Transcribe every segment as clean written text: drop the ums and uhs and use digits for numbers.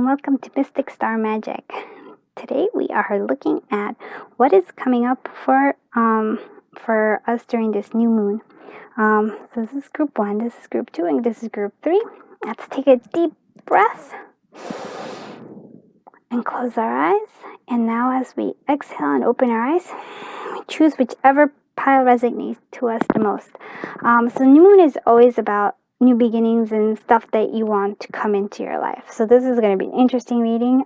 welcome to Mystic Star Magic. Today we are looking at what is coming up for us during this new moon. So this is group 1, this is group 2, and this is group 3. Let's take a deep breath and close our eyes. And now as we exhale and open our eyes, we choose whichever pile resonates to us the most. So new moon is always about new beginnings and stuff that you want to come into your life. So this is going to be an interesting reading.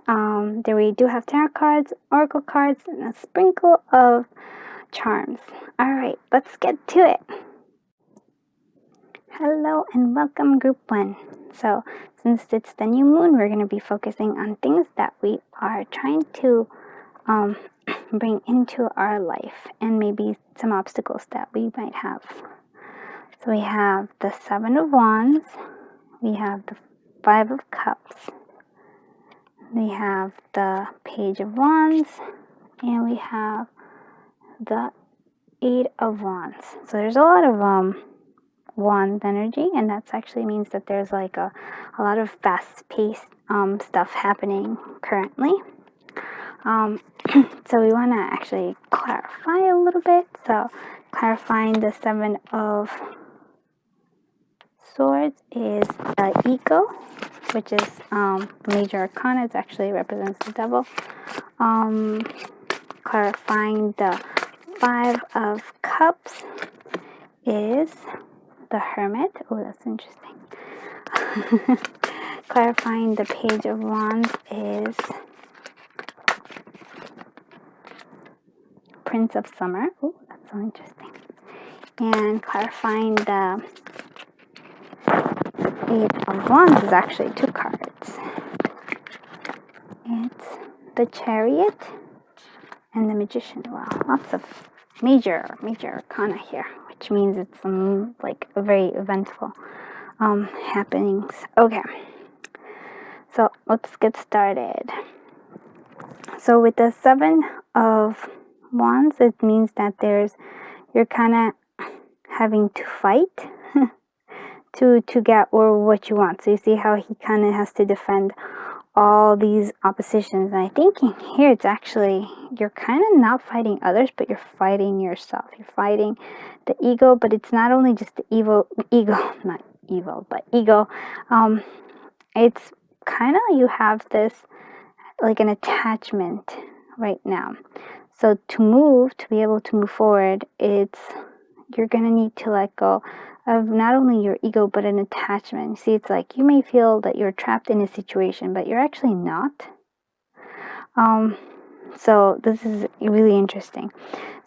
There we do have tarot cards, oracle cards, and a sprinkle of charms. All right, let's get to it. Hello and welcome group 1. So since it's the new moon, we're going to be focusing on things that we are trying to bring into our life and maybe some obstacles that we might have. So we have the 7 of Wands, we have the 5 of Cups, we have the Page of Wands, and we have the 8 of Wands. So there's a lot of wand energy, and that actually means that there's like a lot of fast-paced stuff happening currently. So we want to actually clarify a little bit. So clarifying the 7 of Swords is the ego, which is major arcana. It actually represents the devil. Clarifying the 5 of Cups is the Hermit. Oh, that's interesting. Clarifying the Page of Wands is Prince of Summer. Oh, that's so interesting. And clarifying the 8 of Wands is actually 2 cards. It's the Chariot and the Magician. Wow, lots of major arcana here, which means it's like a very eventful happenings. Okay, so let's get started. So with the 7 of Wands, it means that you're kind of having to fight to get or what you want. So you see how he kind of has to defend all these oppositions. And I think here it's actually, you're kind of not fighting others, but you're fighting yourself. You're fighting the ego, but it's not only just the ego, not evil, but ego. It's kind of, you have this like an attachment right now. So to be able to move forward, you're going to need to let go of not only your ego, but an attachment. See, it's like you may feel that you're trapped in a situation, but you're actually not. So this is really interesting.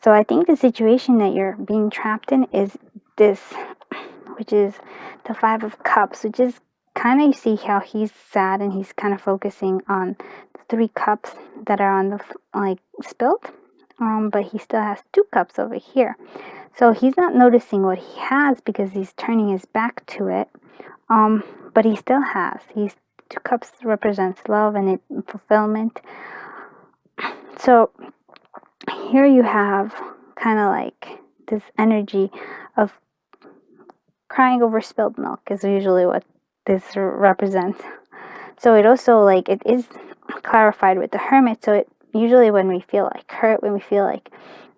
So I think the situation that you're being trapped in is this, which is the 5 of Cups, which is kind of, you see how he's sad and he's kind of focusing on the 3 cups that are on the, spilled. But he still has 2 cups over here. So he's not noticing what he has because he's turning his back to it. But he still has. 2 cups represents love and fulfillment. So here you have kind of like this energy of crying over spilled milk is usually what this represents. So it also it is clarified with the Hermit. So usually when we feel like hurt, when we feel like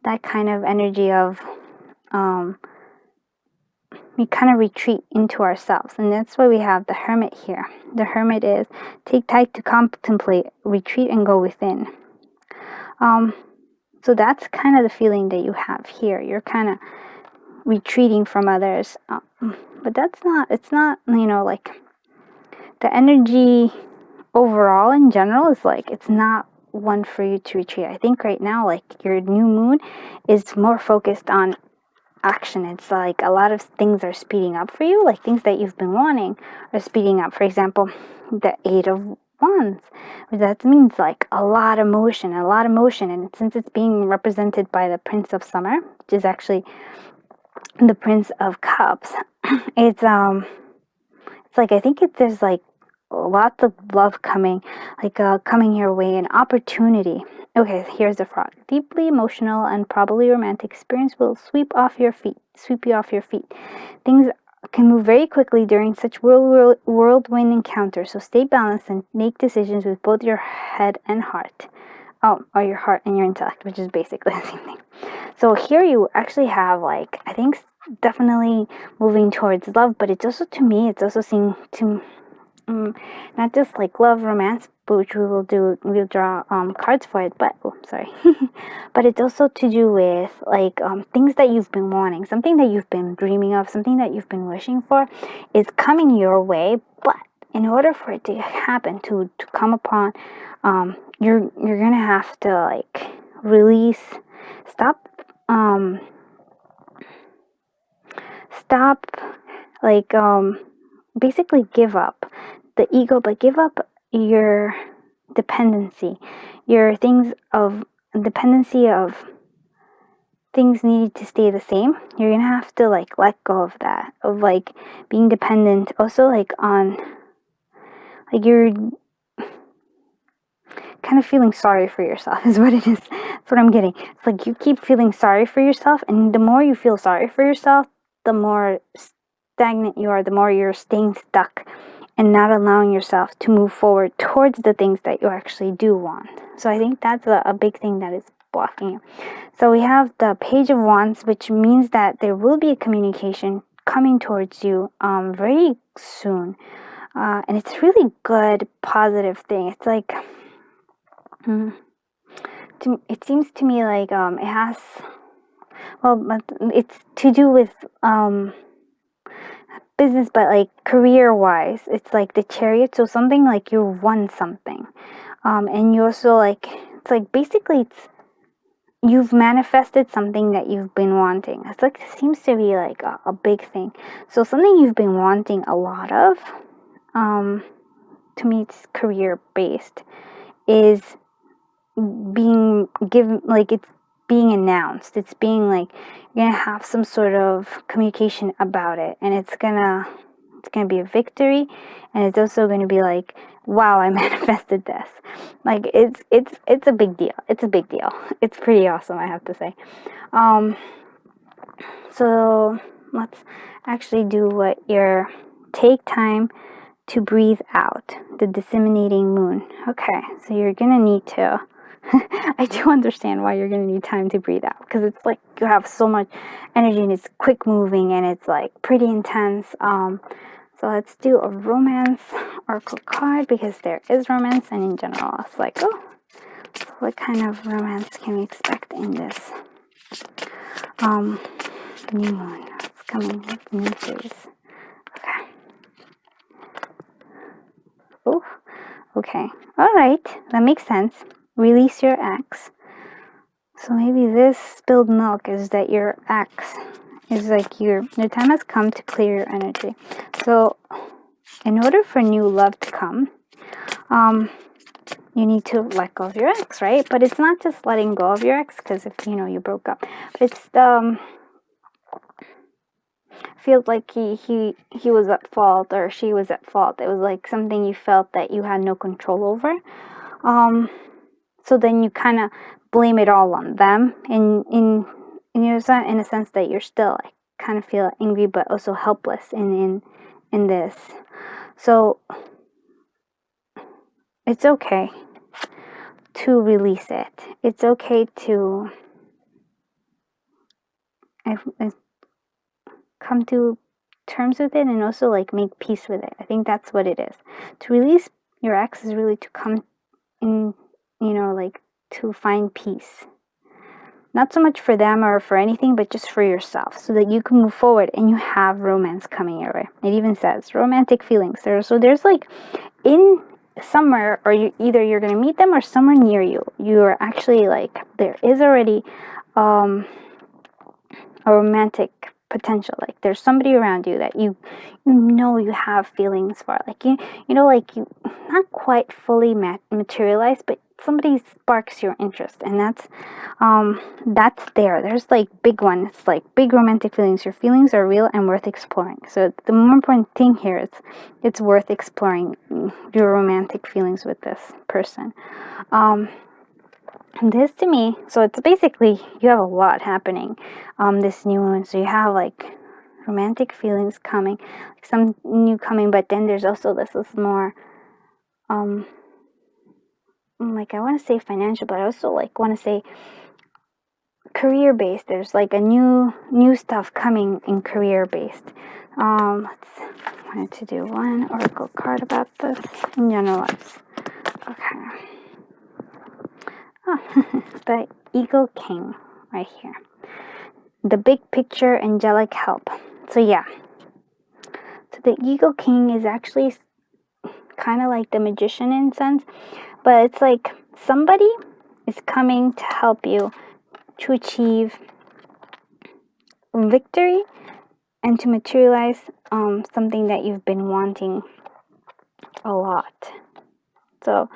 that kind of energy of we kind of retreat into ourselves, and that's why we have the Hermit here. The Hermit is take time to contemplate, retreat, and go within. So that's kind of the feeling that you have here. You're kind of retreating from others, but it's not the energy overall in general is it's not one for you to retreat. I think right now your new moon is more focused on action. It's like a lot of things are speeding up for you, like things that you've been wanting are speeding up. For example, the 8 of Wands, that means a lot of motion, and since it's being represented by the Prince of Summer, which is actually the Prince of Cups, it's I think there's lots of love coming your way, an opportunity. Okay, here's the frog. Deeply emotional and probably romantic experience will sweep you off your feet. Things can move very quickly during such whirlwind encounters. So stay balanced and make decisions with both your head and heart. Oh, or your heart and your intellect, which is basically the same thing. So here you actually have, like, I think definitely moving towards love, but it's also, to me, it's also seeing to not just like love, romance, which we'll draw cards for it, but sorry, but it's also to do with like things that you've been wanting, something that you've been dreaming of, something that you've been wishing for is coming your way. But in order for it to happen, to come upon, you're gonna have to like release, stop stop like basically give up the ego, but give up your dependency, your things of dependency of things needed to stay the same. You're gonna have to like let go of that, of like being dependent also like on like you're kind of feeling sorry for yourself is what it is. That's what I'm getting. It's like you keep feeling sorry for yourself, and the more you feel sorry for yourself, the more stagnant you are, the more you're staying stuck and not allowing yourself to move forward towards the things that you actually do want. So I think that's a big thing that is blocking you. So we have the Page of Wands, which means that there will be a communication coming towards you very soon. And it's a really good, positive thing. It's like, it seems to me like it has, well, it's to do with business, but like career wise, it's like the Chariot. So something like you won something, and you also like, it's like basically it's you've manifested something that you've been wanting. It's like, it seems to be like a big thing. So something you've been wanting a lot of, to me it's career based, is being given, like it's being announced. It's being like you're gonna have some sort of communication about it, and it's gonna be a victory, and it's also gonna be like, wow, I manifested this. Like it's a big deal. It's a big deal. It's pretty awesome, I have to say. So let's actually do what your take time to breathe out, the disseminating moon. Okay, so you're gonna need to I do understand why you're going to need time to breathe out, because it's like you have so much energy and it's quick moving and it's like pretty intense. So let's do a romance oracle card, because there is romance, and in general it's like, oh, so what kind of romance can we expect in this new moon? It's coming with new series. Okay. Oh, okay. All right, that makes sense. Release your ex. So maybe this spilled milk is that your ex is like your time has come to clear your energy. So in order for new love to come, you need to let go of your ex, right? But it's not just letting go of your ex, because if you broke up, but it's feels like he was at fault, or she was at fault. It was like something you felt that you had no control over. So then you kind of blame it all on them, and in a sense that you're still like kind of feel angry, but also helpless in this. So it's okay to release it. It's okay to come to terms with it, and also like make peace with it. I think that's what it is. To release your ex is really to come in, like to find peace. Not so much for them or for anything, but just for yourself, so that you can move forward and you have romance coming your way. It even says romantic feelings there. So there's like in somewhere, or either you're going to meet them or somewhere near you, you're actually like, there is already a romantic potential. Like there's somebody around you that you have feelings for, like like you not quite fully materialized, but somebody sparks your interest, and that's there's like big one. It's like big romantic feelings. Your feelings are real and worth exploring. So the more important thing here is it's worth exploring your romantic feelings with this person. This to me, so it's basically you have a lot happening this new moon. So you have like romantic feelings coming, like some new coming. But then there's also this is more like I want to say financial, but I also like want to say career based. There's like a new stuff coming in career based. I wanted to do one oracle card about this in general. Okay. Oh, the Eagle King right here. The big picture, angelic help. So yeah. So the Eagle King is actually kind of like the magician in sense, but it's like somebody is coming to help you to achieve victory and to materialize something that you've been wanting a lot. So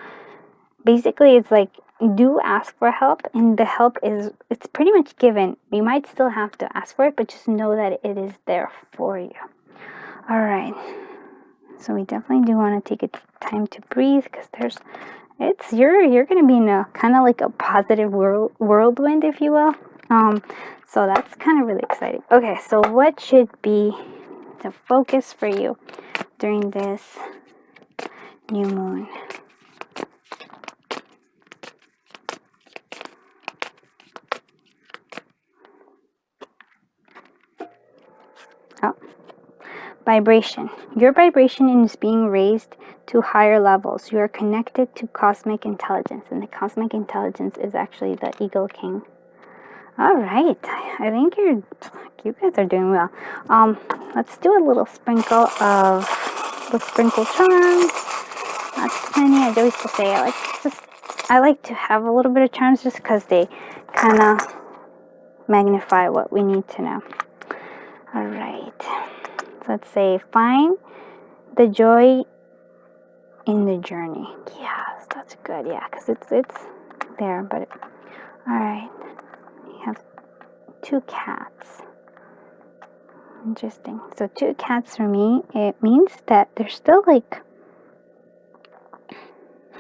basically it's like do ask for help, and the help it's pretty much given. You might still have to ask for it, but just know that it is there for you. All right, so we definitely do want to take a time to breathe, because you're gonna be in a kind of like a positive whirlwind, if you will. So that's kind of really exciting. Okay, so what should be the focus for you during this new moon? Oh, vibration. Your vibration is being raised to higher levels. You are connected to cosmic intelligence, and the cosmic intelligence is actually the Eagle King. All right, I think you guys are doing well. Let's do a little sprinkle of the sprinkle charms. That's plenty. I always say I like to have a little bit of charms just because they kind of magnify what we need to know. All right, so let's say find the joy in the journey. Yes, that's good. Yeah, because it's there. But all right, you have 2 cats. Interesting. So 2 cats for me, it means that they're still like.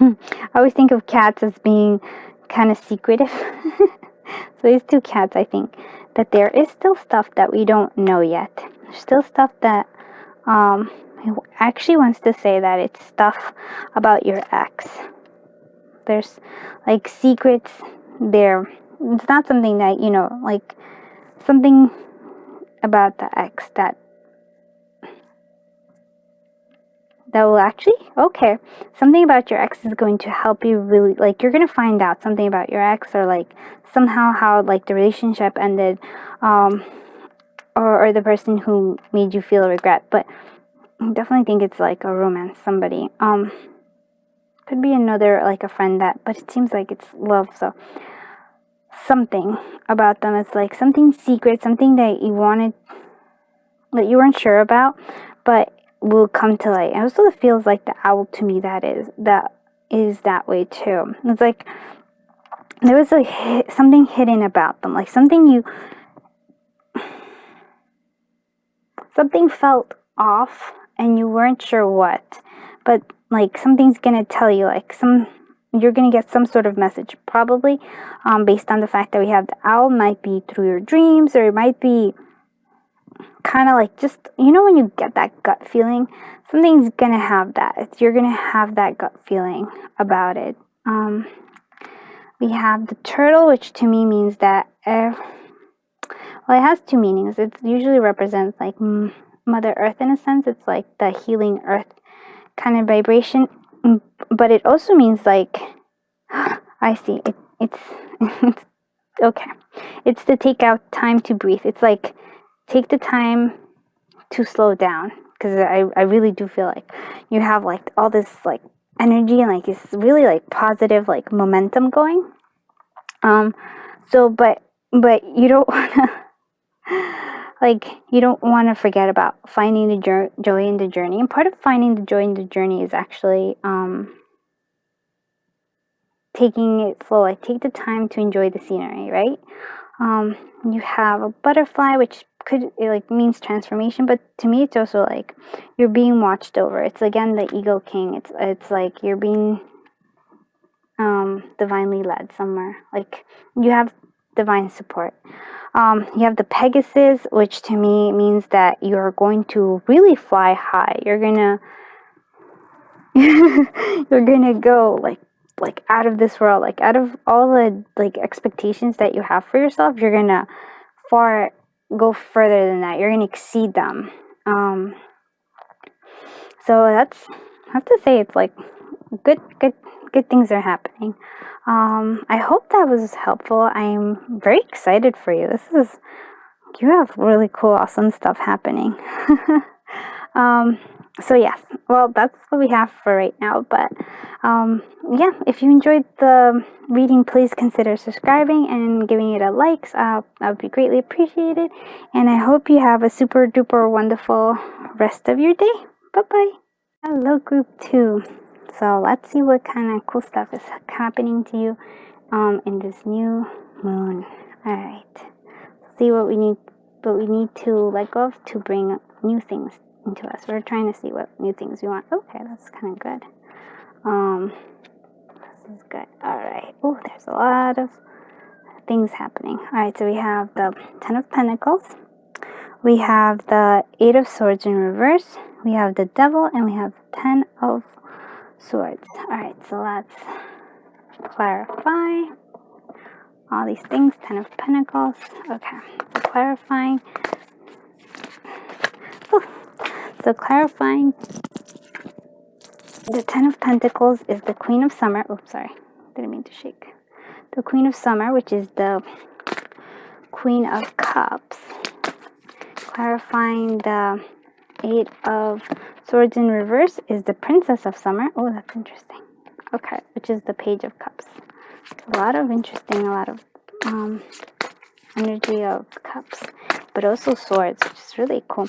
I always think of cats as being kind of secretive. So these 2 cats, I think that there is still stuff that we don't know yet. There's still stuff that it actually wants to say that it's stuff about your ex. There's like secrets there. It's not something that, like something about the ex that will actually, okay, something about your ex is going to help you really, like you're going to find out something about your ex, or like somehow how like the relationship ended, or the person who made you feel regret. But I definitely think it's like a romance, somebody, could be another, like a friend, but it seems like it's love. So something about them is like something secret, something that you wanted, that you weren't sure about, but will come to light. And also it feels like the owl to me that is that way too. It's like there was like something hidden about them, like something felt off and you weren't sure what, but like something's gonna tell you, like you're gonna get some sort of message, probably based on the fact that we have the owl. Might be through your dreams, or it might be kind of like just, when you get that gut feeling, something's gonna have that. You're gonna have that gut feeling about it. We have the turtle, which to me means that, well, it has 2 meanings. It usually represents like Mother Earth in a sense. It's like the healing earth kind of vibration, but it also means like, I see it. It's okay. It's to take out time to breathe. It's like take the time to slow down, because I really do feel like you have like all this like energy and like it's really like positive like momentum going. So but you don't want to you don't want to forget about finding the joy in the journey. And part of finding the joy in the journey is actually taking it slow. Like take the time to enjoy the scenery, right? You have a butterfly, which means transformation, but to me it's also like you're being watched over. It's again the Eagle King. It's like you're being divinely led somewhere. Like you have divine support. You have the Pegasus, which to me means that you're going to really fly high. You're gonna you're gonna go like out of this world, like out of all the like expectations that you have for yourself. You're gonna go further than that. You're gonna exceed them. So that's, I have to say, it's like good things are happening. I hope that was helpful. I'm very excited for you. You have really cool, awesome stuff happening. So yes, well, that's what we have for right now. But yeah, if you enjoyed the reading, please consider subscribing and giving it a like. That would be greatly appreciated. And I hope you have a super duper wonderful rest of your day. Bye bye. Hello, group 2. So let's see what kind of cool stuff is happening to you in this new moon. All right. See what we need to let go of to bring new things into us. We're trying to see what new things we want. Okay, that's kind of good. This is good. All right. Oh, there's a lot of things happening. All right, so we have the 10 of Pentacles. We have the 8 of Swords in reverse. We have the Devil, and we have the 10 of Swords. All right, so let's clarify all these things. 10 of Pentacles. Okay, so clarifying. So clarifying, the 10 of Pentacles is the Queen of Summer. Oops, sorry, didn't mean to shake. The Queen of Summer, which is the Queen of Cups. Clarifying, the 8 of Swords in reverse is the Princess of Summer. Oh, that's interesting. Okay, which is the Page of Cups. A lot of energy of cups, but also swords, which is really cool.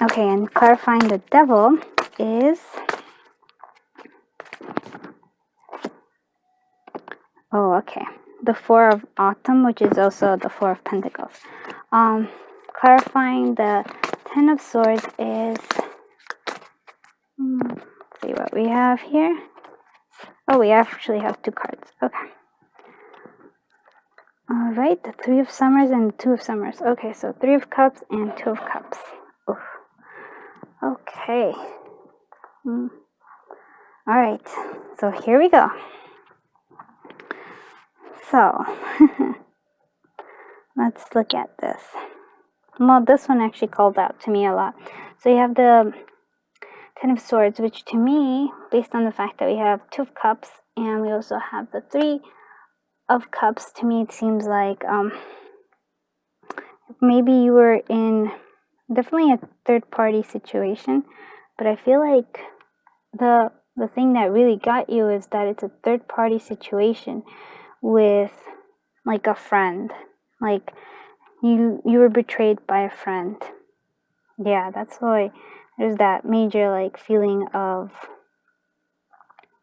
Okay, and clarifying, the Devil is the 4 of Autumn, which is also the 4 of Pentacles. Clarifying, the 10 of Swords is let's see what we have here. Oh, we actually have 2 cards. Okay. All right, the 3 of Summers and the 2 of Summers. Okay, so 3 of Cups and 2 of Cups. Oof. Okay. All right, so here we go. So, let's look at this. Well, this one actually called out to me a lot. So you have the 10 of Swords, which to me, based on the fact that we have 2 of Cups and we also have the 3 of Cups, to me it seems like maybe you were in definitely a third party situation, but I feel like the thing that really got you is that it's a third party situation with like a friend. Like you were betrayed by a friend. Yeah, that's why there's that major like feeling of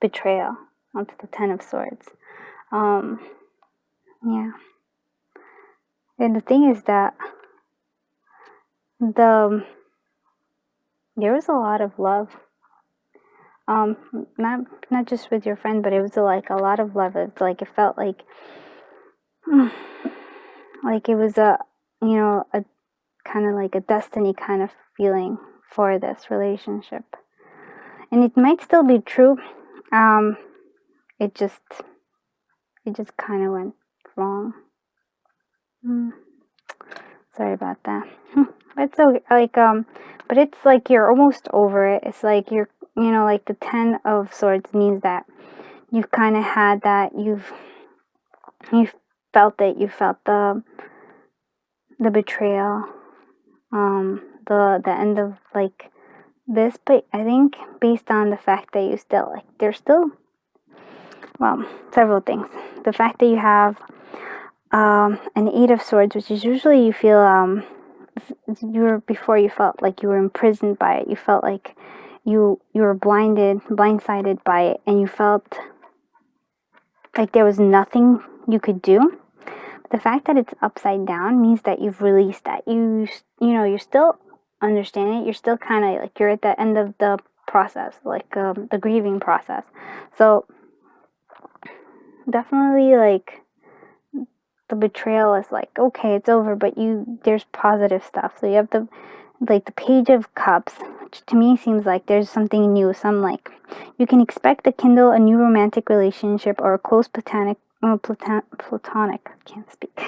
betrayal. That's the 10 of Swords. Yeah. And the thing is that there was a lot of love. Not just with your friend, but it was like a lot of love. It's like it felt like it was a kind of like a destiny kind of feeling for this relationship. And it might still be true. It just kind of went wrong. Sorry about that. It's so but it's like you're almost over it. It's like you're, like the 10 of Swords means that you've kind of had that. You've felt it. You felt the betrayal. The end of like this. But I think based on the fact that you still there's still, well, several things. The fact that you have an 8 of Swords, which is usually you feel before you felt like you were imprisoned by it. You felt like you were blindsided by it, and you felt like there was nothing you could do. The fact that it's upside down means that you've released that. You're still understanding it. You're still kind of like you're at the end of the process, like the grieving process. So definitely like the betrayal is like, okay, it's over, but there's positive stuff. So you have the Page of Cups, which to me seems like there's something new. Some like you can expect to kindle a new romantic relationship or a close platonic, can't speak,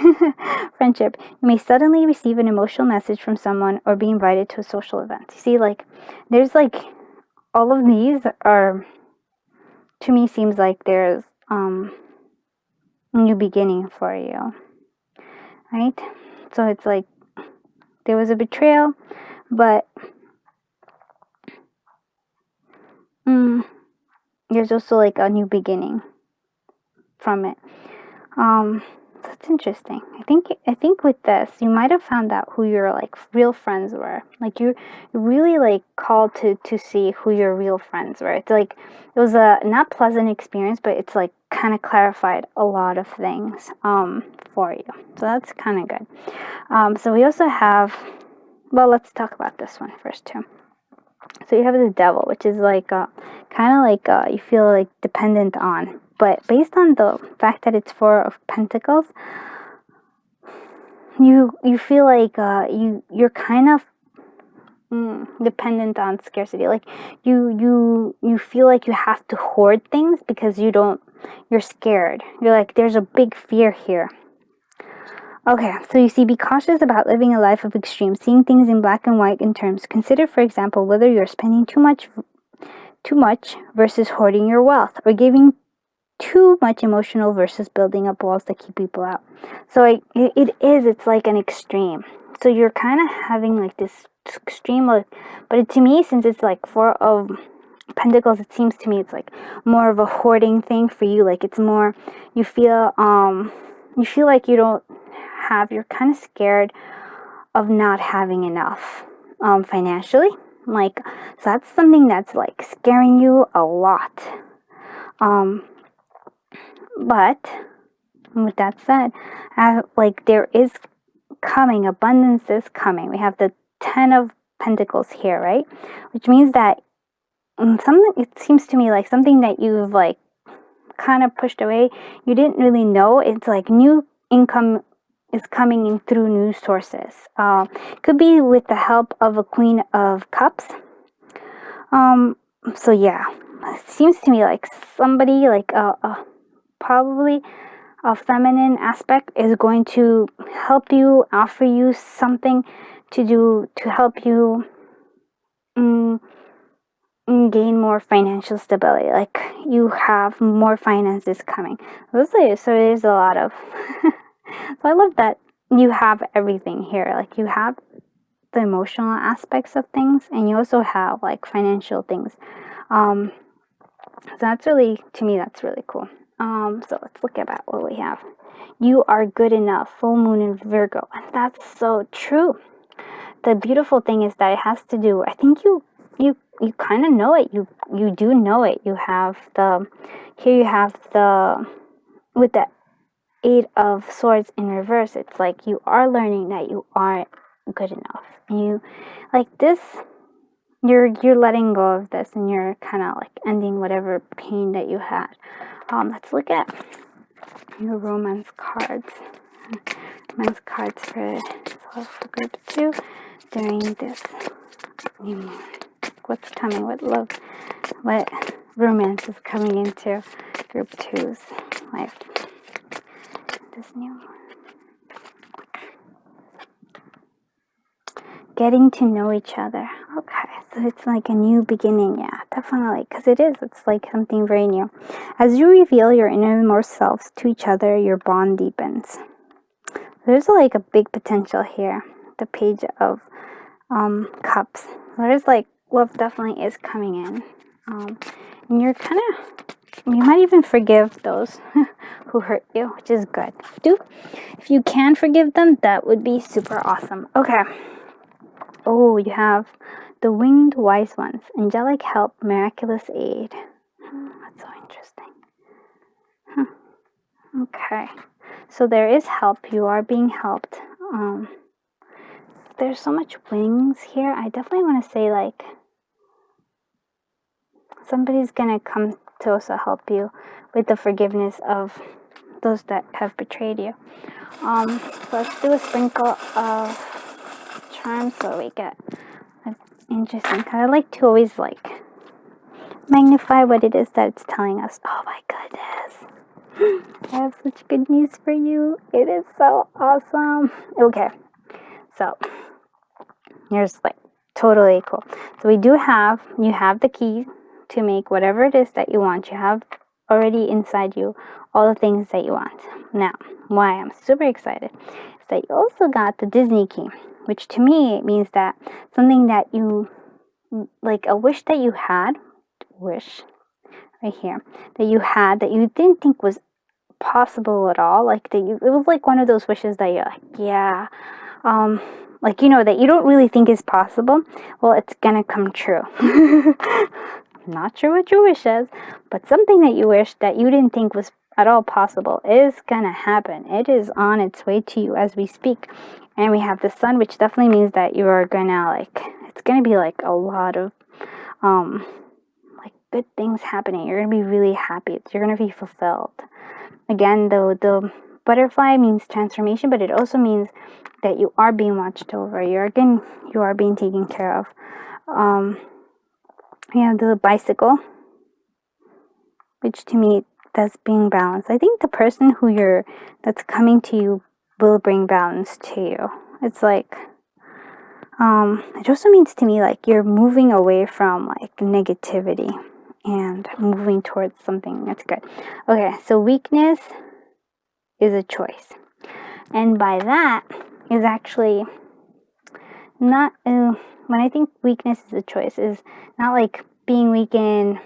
friendship. You may suddenly receive an emotional message from someone or be invited to a social event. You see, like, there's like all of these are, to me, seems like there's a new beginning for you, right? So it's like there was a betrayal, but there's also like a new beginning from it. That's interesting. I think with this, you might have found out who your like real friends were. Like you're really like called to see who your real friends were. It's like it was a not pleasant experience, but it's like kind of clarified a lot of things for you. So that's kind of good. So we also have, well, let's talk about this one first too. So you have the Devil, which is like kind of like you feel like dependent on. But based on the fact that it's Four of Pentacles, you feel like you're kind of dependent on scarcity. Like you feel like you have to hoard things because you're scared. You're like, there's a big fear here. Okay, so you see, be cautious about living a life of extremes, seeing things in black and white in terms. Consider, for example, whether you're spending too much versus hoarding your wealth, or giving too much emotional versus building up walls that keep people out. So it's like an extreme. So you're kind of having like this extreme, but to me, since it's like Four of Pentacles, it seems to me it's like more of a hoarding thing for you. Like it's more, you feel like you don't have, you're kind of scared of not having enough financially. Like, so that's something that's like scaring you a lot. But with that said, like there is coming, abundance is coming. We have the 10 of Pentacles here, right? Which means that it seems to me like something that you've like kind of pushed away, you didn't really know. It's like new income is coming in through new sources. Could be with the help of a Queen of Cups. So yeah, it seems to me like somebody like probably a feminine aspect is going to help you, offer you something to do to help you gain more financial stability. Like you have more finances coming. So there's a lot of so I love that you have everything here. Like you have the emotional aspects of things, and you also have like financial things. So that's really, to me, that's really cool. So let's look at what we have. You are good enough. Full moon in Virgo, and that's so true. The beautiful thing is that it has to do, I think you kind of know it. You do know it. You have with the Eight of Swords in reverse, it's like you are learning that you aren't good enough. You like this, you're letting go of this, and you're kind of like ending whatever pain that you had. Let's look at your romance cards. Romance cards for group 2 during this new moon. What's coming? What love? What romance is coming into group 2's life? This new one. Getting to know each other. Okay, so it's like a new beginning. Yeah, definitely, because it's like something very new. As you reveal your innermost selves to each other, your bond deepens. There's like a big potential here. The Page of Cups. There's like love definitely is coming in. And you're kind of, you might even forgive those who hurt you, which is good. If you can forgive them, that would be super awesome. Okay. Oh, you have the Winged Wise Ones. Angelic help, miraculous aid. That's so interesting. Okay. So there is help. You are being helped. There's so much wings here. I definitely want to say like somebody's gonna come to also help you with the forgiveness of those that have betrayed you. So let's do a sprinkle of charms so we get interesting. Cause I like to always like magnify what it is that it's telling us. Oh my goodness. I have such good news for you. It is so awesome. Okay. So here's like totally cool. So you have the key to make whatever it is that you want. You have already inside you all the things that you want. Now, why I'm super excited is that you also got the Disney key, which to me means that something that you like, a wish that you had, wish right here, that you had that you didn't think was possible at all, like that you, it was like one of those wishes that you're like, yeah, like, you know, that you don't really think is possible. Well, it's gonna come true. Not sure what your wish is, but something that you wish that you didn't think was at all possible is gonna happen. It is on its way to you as we speak. And we have the sun, which definitely means that you are gonna like, it's gonna be like a lot of like good things happening. You're gonna be really happy. You're gonna be fulfilled. Again, the butterfly means transformation, but it also means that you are being watched over. You are being taken care of. We have the bicycle, which to me, that's being balanced. I think the person that's coming to you will bring balance to you. It's like, it also means to me like you're moving away from like negativity and moving towards something that's good. Okay, so weakness is a choice. And by that is actually not, when I think weakness is a choice, is not like being weak in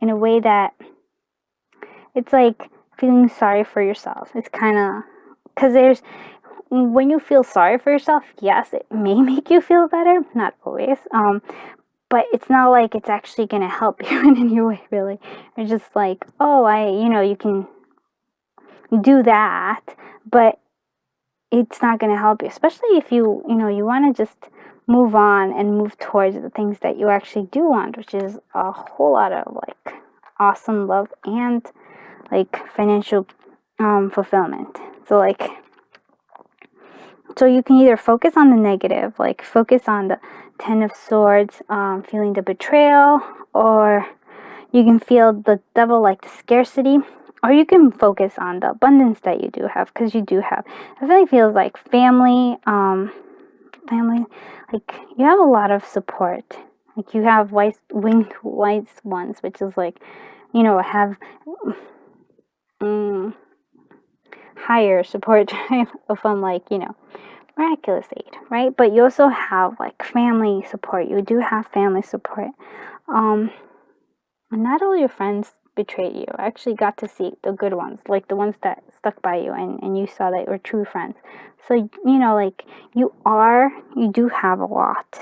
in a way that it's like feeling sorry for yourself. It's kind of, because when you feel sorry for yourself, yes, it may make you feel better, not always, but it's not like it's actually going to help you in any way, really. It's just like, oh, you can do that, but it's not going to help you, especially if you want to just move on and move towards the things that you actually do want, which is a whole lot of like awesome love and like financial fulfillment. So you can either focus on the negative, like focus on the Ten of Swords, feeling the betrayal, or you can feel the devil, like the scarcity, or you can focus on the abundance that you do have, because you do have. It really feels like family, like you have a lot of support. Like you have winged wise ones, which is like, have higher support from like, miraculous aid, right? But you also have like family support. You do have family support. Not all your friends betrayed you. I actually got to see the good ones, like the ones that stuck by you and you saw that were true friends. So, like you do have a lot.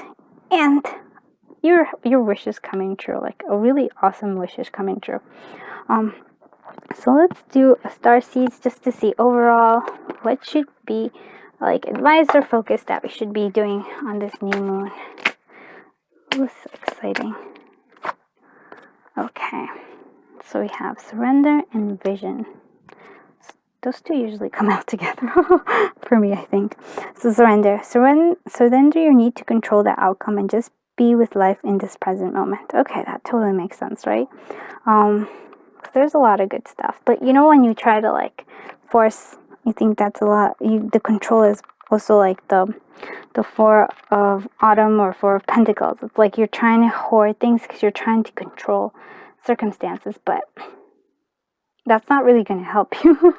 And your wish is coming true, like a really awesome wish is coming true. So let's do a star seeds just to see overall what should be like advice or focus that we should be doing on this new moon. Ooh, so exciting. Okay, so we have surrender and vision. Those two usually come out together for me, I think. So surrender your need to control the outcome and just be with life in this present moment. Okay, that totally makes sense, right? There's a lot of good stuff, but when you try to like force, you think that's a lot. The control is also like the Four of Autumn or Four of Pentacles. It's like you're trying to hoard things because you're trying to control circumstances, but that's not really going to help you.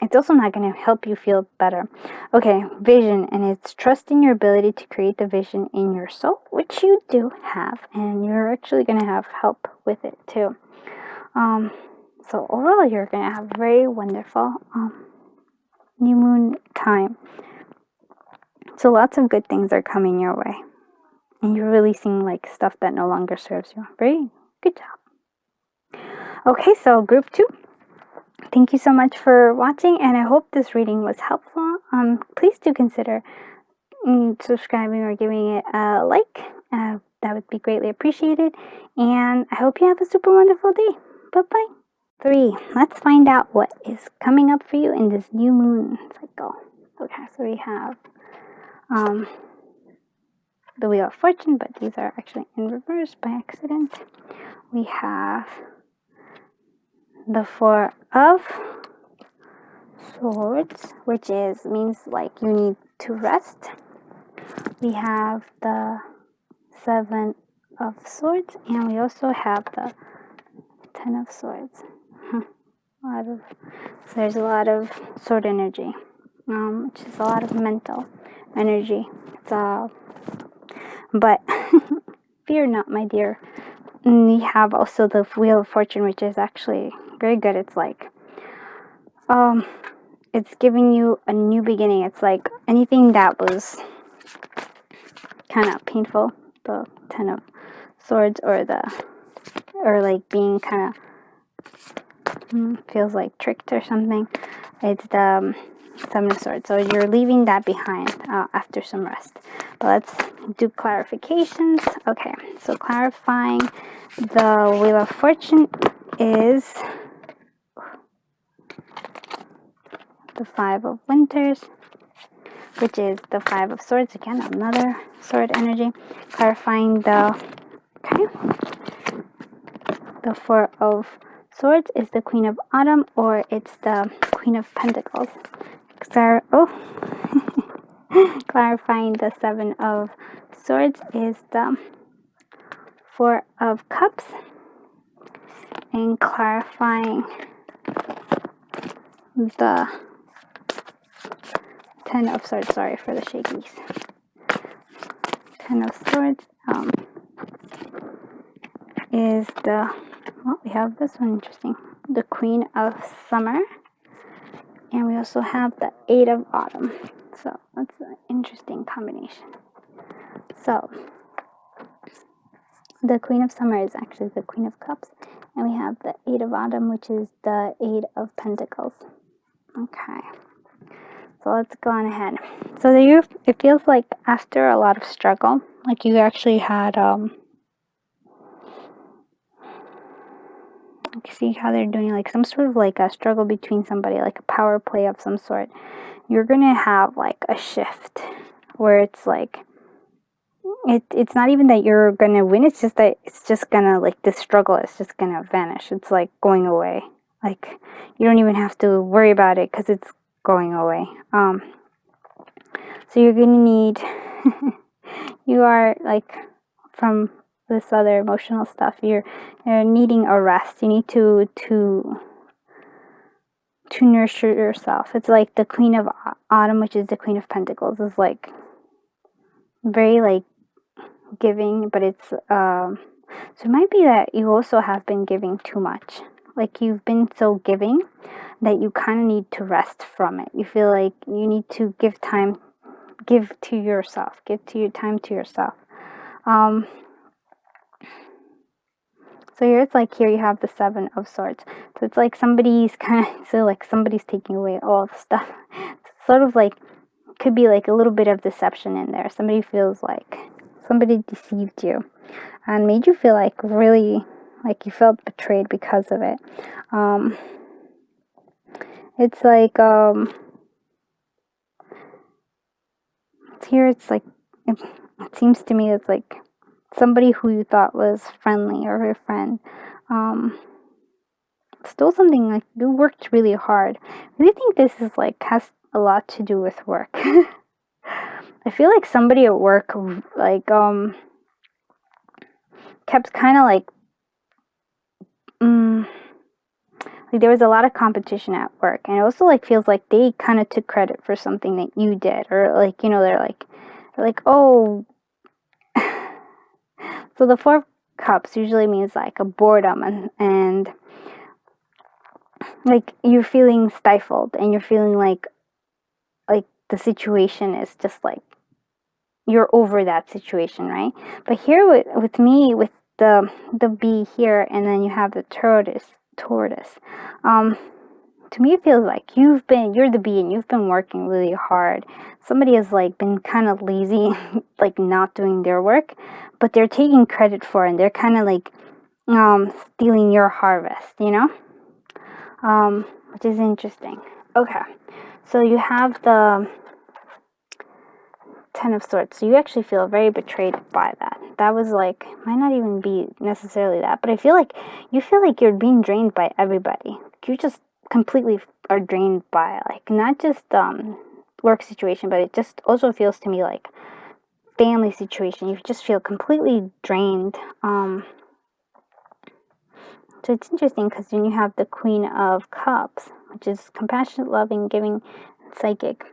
It's also not going to help you feel better. Okay, vision, and it's trusting your ability to create the vision in your soul, which you do have, and you're actually going to have help with it too. So overall, you're going to have very wonderful new moon time. So lots of good things are coming your way, and you're releasing like stuff that no longer serves you. Very good job. Okay, so group 2. Thank you so much for watching, and I hope this reading was helpful. Please do consider subscribing or giving it a like that would be greatly appreciated. And I hope you have a super wonderful day. Bye-bye. 3. Let's find out what is coming up for you in this new moon cycle. Okay, so we have the Wheel of Fortune, but these are actually in reverse by accident. We have the Four of Swords, which means like you need to rest. We have the Seven of Swords, and we also have the Ten of Swords. So there's a lot of sword energy, which is a lot of mental energy. But fear not, my dear. And we have also the Wheel of Fortune, which is actually very good. It's like, it's giving you a new beginning. It's like anything that was kind of painful, the Ten of Swords, or like being kind of feels like tricked or something. It's the Seven of Swords. So you're leaving that behind after some rest. But let's do clarifications. Okay, so clarifying the Wheel of Fortune is the Five of Winters, which is the Five of Swords. Again, another sword energy. Clarifying the Four of Swords is the Queen of Autumn, or it's the Queen of Pentacles. Clarifying the Seven of Swords is the Four of Cups. And clarifying the Ten of Swords, sorry for the shakies. Ten of Swords is we have this one interesting, the Queen of Summer, and we also have the Eight of Autumn. So that's an interesting combination. So the Queen of Summer is actually the Queen of Cups, and we have the Eight of Autumn, which is the Eight of Pentacles. Okay, so let's go on ahead. So it feels like after a lot of struggle, like you actually had you see how they're doing like some sort of like a struggle between somebody, like a power play of some sort. You're gonna have like a shift where it's like it's not even that you're gonna win, it's just that it's just gonna, like, this struggle is just gonna vanish. It's like going away. Like you don't even have to worry about it because it's going away. So you're gonna need you are like from this other emotional stuff, you're needing a rest. You need to nurture yourself. It's like the Queen of Autumn, which is the Queen of Pentacles, is like very like giving, but it's so it might be that you also have been giving too much. Like you've been so giving that you kind of need to rest from it. You feel like you need to give to yourself, give time to yourself. So here it's like, here you have the Seven of Swords. So it's like somebody's taking away all the stuff. It's sort of like, could be like a little bit of deception in there. Somebody feels like somebody deceived you and made you feel like really like you felt betrayed because of it. It's like here it's like it seems to me it's like somebody who you thought was friendly or your friend stole something. Like you worked really hard. I really think this is like has a lot to do with work. I feel like somebody at work like kept kind of like there was a lot of competition at work, and it also like feels like they kind of took credit for something that you did, or like, you know, they're like oh. So the Four of Cups usually means like a boredom and like you're feeling stifled, and you're feeling like the situation is just like you're over that situation, right? But here with me, with the bee here, and then you have the tortoise. to me it feels like you're the bee and you've been working really hard. Somebody has like been kind of lazy, like not doing their work, but they're taking credit for it, and they're kind of like stealing your harvest, which is interesting. Okay, so you have the Ten of Swords. So you actually feel very betrayed by that. That was like, might not even be necessarily that, but I feel like you feel like you're being drained by everybody. You just completely are drained by like not just work situation, but it just also feels to me like family situation. You just feel completely drained. So it's interesting because then you have the Queen of Cups, which is compassionate, loving, giving, psychic.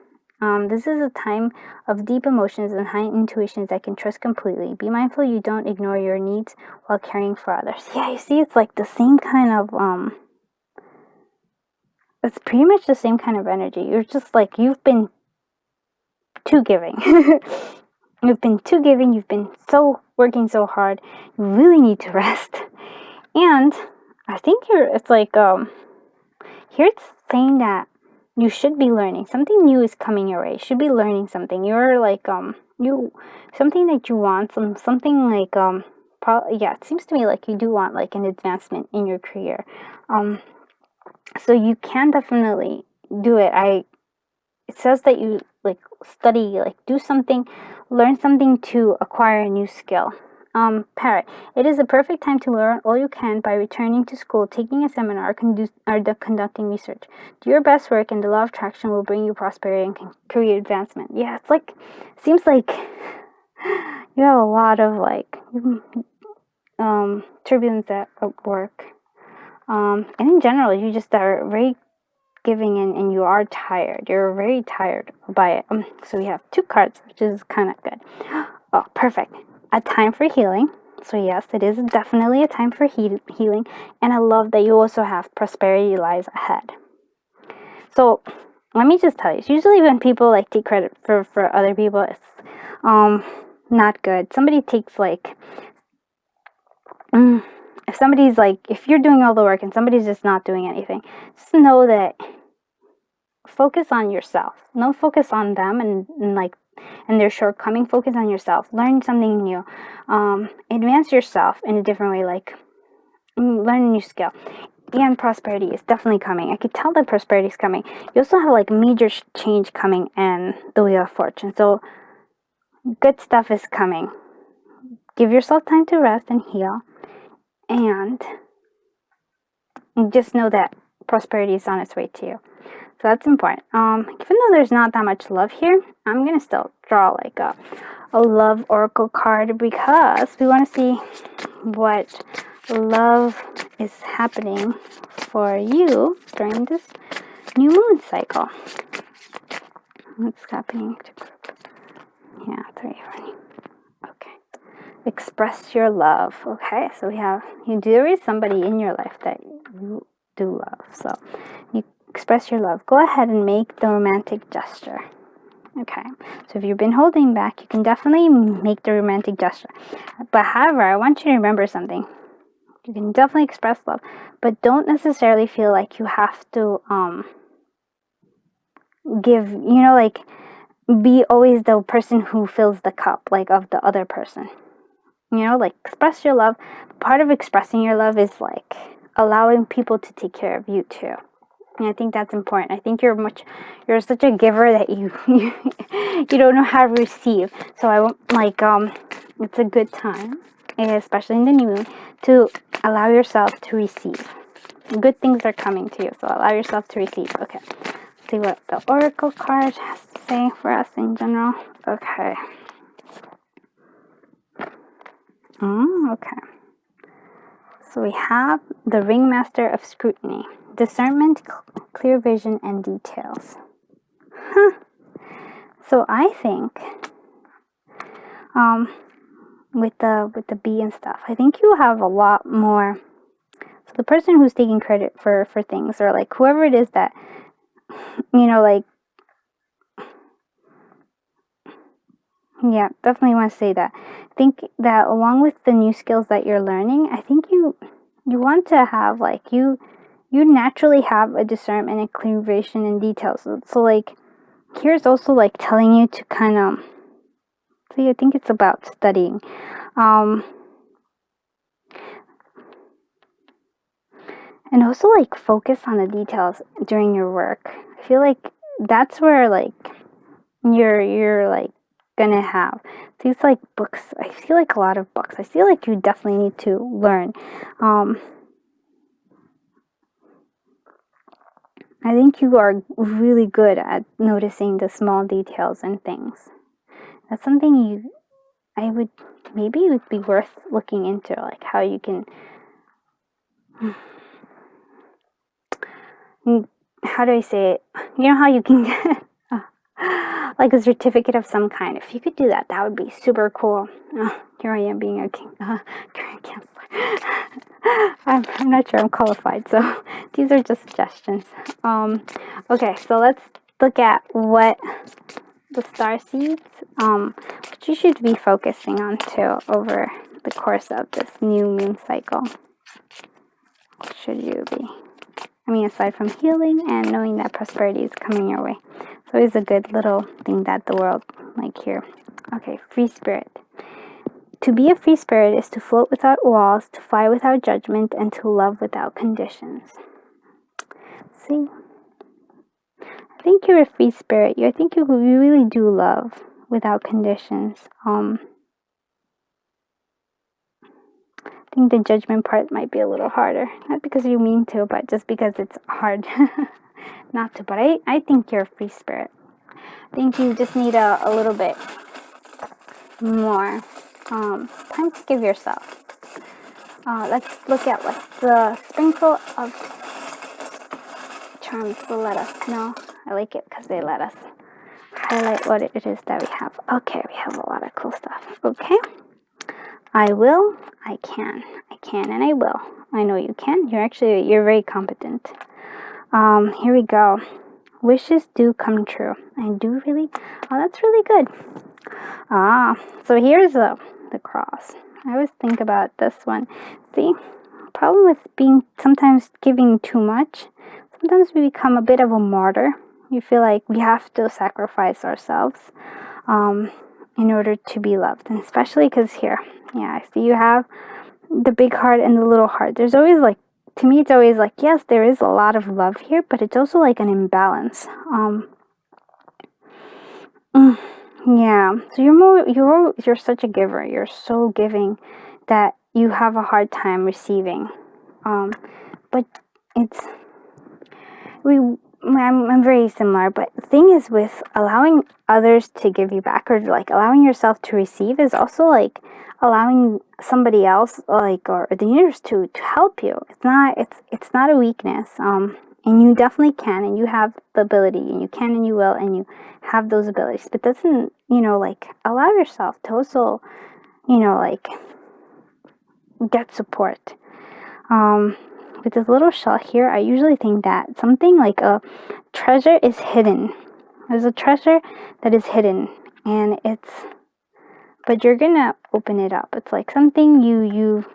This is a time of deep emotions and high intuitions that can trust completely. Be mindful you don't ignore your needs while caring for others. Yeah, you see, it's like the same kind of, it's pretty much the same kind of energy. You're just like, you've been too giving. You've been too giving. You've been working so hard. You really need to rest. And I think it's like, here it's saying that you should be learning. Something new is coming your way. You should be learning something. You're like, something that you want, something like, yeah, it seems to me like you do want like an advancement in your career. So you can definitely do it. It says that you like study, like do something, learn something to acquire a new skill. Parrot, it is a perfect time to learn all you can by returning to school, taking a seminar, or conducting research. Do your best work and the law of attraction will bring you prosperity and career advancement. Yeah, it's like, seems like you have a lot of like, turbulence at work. And in general, you just are very giving and you are tired. You're very tired by it. So we have 2 cards, which is kind of good. Oh, perfect. A time for healing. So yes, it is definitely a time for healing. And I love that you also have prosperity lies ahead. So let me just tell you, usually when people like take credit for other people, it's not good. Somebody takes like, if somebody's like, if you're doing all the work and somebody's just not doing anything, just know that focus on yourself. No focus on them and their shortcoming. Focus on yourself. Learn something new. Advance yourself in a different way, like learn a new skill. And prosperity is definitely coming. I could tell that prosperity is coming. You also have like major change coming in the Wheel of Fortune. So good stuff is coming. Give yourself time to rest and heal. And just know that prosperity is on its way to you. So that's important. Even though there's not that much love here, I'm going to still draw like a love oracle card because we want to see what love is happening for you during this new moon cycle. What's happening to group? Yeah, 3 running. Okay. Express your love. Okay, so there is somebody in your life that you do love. So you express your love. Go ahead and make the romantic gesture. Okay, so if you've been holding back, you can definitely make the romantic gesture. But however, I want you to remember something. You can definitely express love, but don't necessarily feel like you have to give, like be always the person who fills the cup, like of the other person. Like express your love. Part of expressing your love is like allowing people to take care of you too. And I think that's important. I think you're such a giver that you don't know how to receive. So I won't it's a good time, especially in the new moon, to allow yourself to receive. Good things are coming to you, so allow yourself to receive. Okay, let's see what the oracle card has to say for us in general. Okay. Okay. So we have the Ringmaster of Scrutiny. Discernment, clear vision, and details. So I think, with the bee and stuff, I think you have a lot more. So the person who's taking credit for things, or like whoever it is that, yeah, definitely want to say that. I think that along with the new skills that you're learning, I think you want to have like you you naturally have a discernment and clear vision and details. So like here's also like telling you to kind of see, I think it's about studying. And also like focus on the details during your work. I feel like that's where like you're like gonna have these like books. I feel like a lot of books. I feel like you definitely need to learn. I think you are really good at noticing the small details and things. That's something maybe it would be worth looking into, like how you can, how do I say it? You know how you can get like a certificate of some kind. If you could do that, that would be super cool. Here I am being a current counselor. I'm not sure I'm qualified, so these are just suggestions. Okay, so let's look at what the star seeds, which you should be focusing on too over the course of this new moon cycle. What should you be? I mean, aside from healing and knowing that prosperity is coming your way. It's always a good little thing that the world like here. Okay, free spirit. To be a free spirit is to float without walls, to fly without judgment, and to love without conditions. See? I think you're a free spirit. I think you really do love without conditions. I think the judgment part might be a little harder. Not because you mean to, but just because it's hard not to. But I think you're a free spirit. I think you just need a little bit more time to give yourself. Let's look at what the sprinkle of charms will let us know. I like it because they let us highlight what it is that we have. Okay, we have a lot of cool stuff. Okay. I will, I can, and I will. I know you can. You're very competent. Here we go. Wishes do come true. I do really? Oh, that's really good. So here's the cross. I always think about this one. See, problem with being sometimes giving too much. Sometimes we become a bit of a martyr. You feel like we have to sacrifice ourselves in order to be loved. And especially because here, yeah, I see you have the big heart and the little heart. There's always like, to me, it's always like, yes, there is a lot of love here, but it's also like an imbalance. Yeah, so you're such a giver. You're so giving that you have a hard time receiving. But I'm very similar, but the thing is with allowing others to give you back, or like allowing yourself to receive, is also like allowing somebody else, like, or the universe to help you. It's not a weakness. And you definitely can, and you have the ability, and you can, and you will, and you have those abilities. But doesn't, like, allow yourself to also, like, get support. With this little shell here, I usually think that something like a treasure is hidden. There's a treasure that is hidden, and but you're gonna open it up. It's like something you've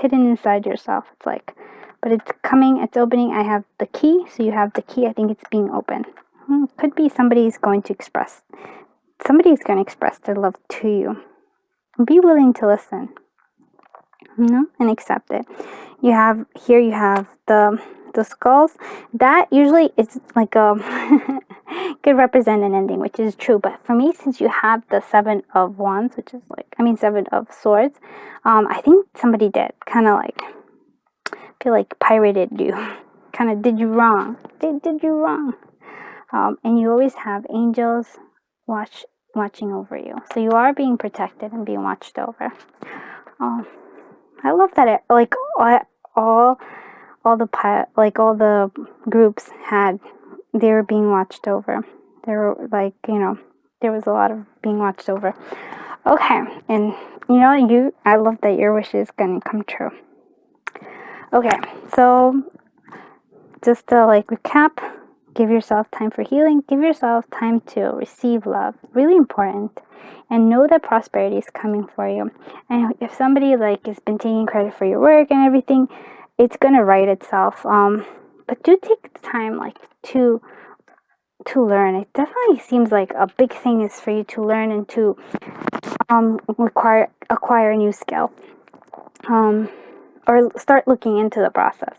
hidden inside yourself. It's like, but it's coming, it's opening. I have the key, so you have the key. I think it's being opened. Could be somebody's going to express their love to you. Be willing to listen, and accept it. You have the skulls. That usually is like could represent an ending, which is true. But for me, since you have the 7 of wands, which is 7 of swords, I think somebody did kind of like feel like pirated you, kind of did you wrong. They did you wrong. And you always have angels watching over you, so you are being protected and being watched over. I love that it, like all the groups they were being watched over. They were there was a lot of being watched over. Okay, and I love that your wish is gonna come true. Okay, so just to recap, give yourself time for healing, give yourself time to receive love, really important, and know that prosperity is coming for you. And if somebody has been taking credit for your work and everything, it's gonna write itself. But do take the time, like, to learn. It definitely seems like a big thing is for you to learn and to acquire a new skill, or start looking into the process.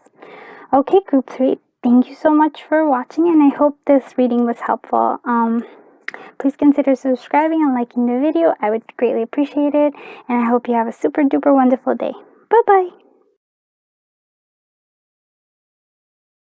Okay, group 3, thank you so much for watching, and I hope this reading was helpful. Please consider subscribing and liking the video. I would greatly appreciate it, and I hope you have a super duper wonderful day. Bye bye.